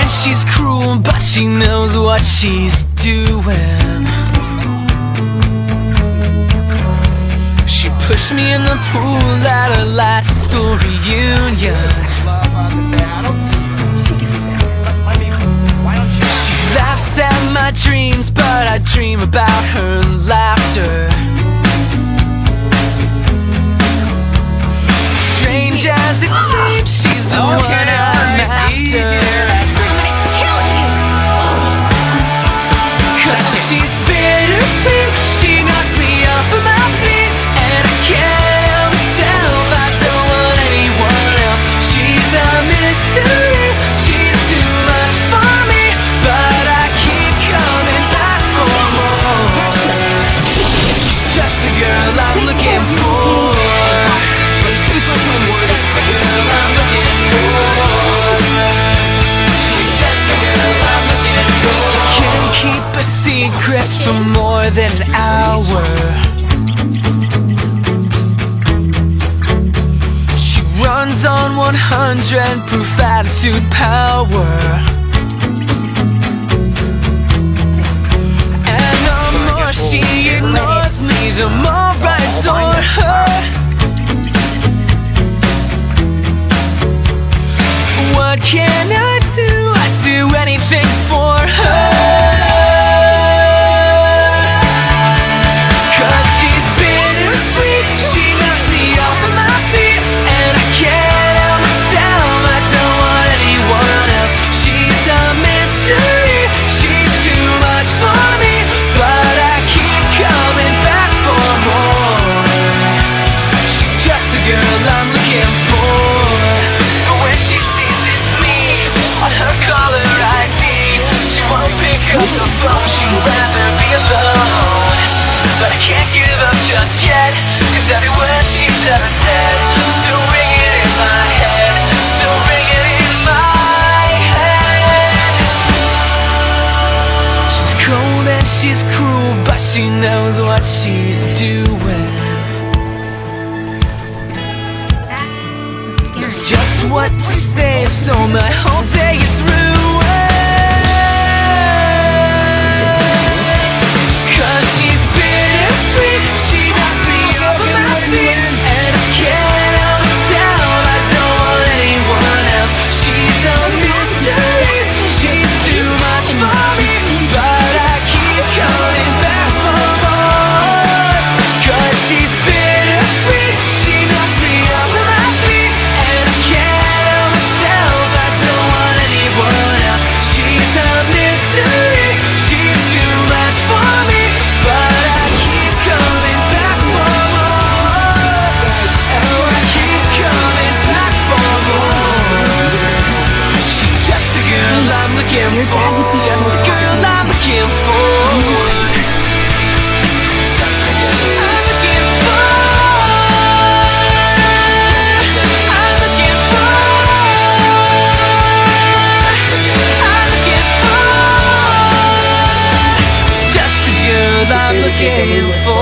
she's cruel, but she knows what she's doing. She pushed me in the pool at her last school reunion. She laughs at my dreams, but I dream about her laughter. Strange as it seems, she's the one I'm after. Cause she's bittersweet, she knocks me off of my feet, and I can't help myself, I don't want anyone else. She's a mystery, she's too much for me, but I keep coming back for more. She's just the girl I'm looking for. Just the girl I'm looking for. She's just the girl I'm looking for. She can't keep a secret for more than an hour. She runs on 100 proof attitude power. And the more she ignores me, the more I adore her. What can I do? I'd do anything for her. Cause she's bittersweet, she knocks me off of my feet, and I can't help myself, I don't want anyone else. She's a mystery, she's too much for me, but I keep coming back for more. She's just the girl I'm looking for. But when she sees it's me on her caller ID, she won't pick up the phone, she'd rather be alone. But I can't give up just yet, cause every word she's ever said still ringing in my head, still ringing in my head. She's cold and she's cruel, but she knows what she's doing. That's scary. Knows just what to say, so my whole day is ruined. Cause she's bittersweet, she knocks me off of my feet, and I can't help myself, I don't want anyone else. She's a mystery, she's too much for me, but I keep coming back for more. Cause she's bittersweet, she knocks me off of my feet, and I can't help myself, I don't want anyone else. She's a mystery, she's too much for me, but I keep coming back for more. Oh, I keep coming back for more. She's just the girl I'm looking for. Just the girl I'm looking for. Just the girl I'm looking for. Just the girl I'm looking for. Just the girl I'm looking for. Just the girl I'm looking for.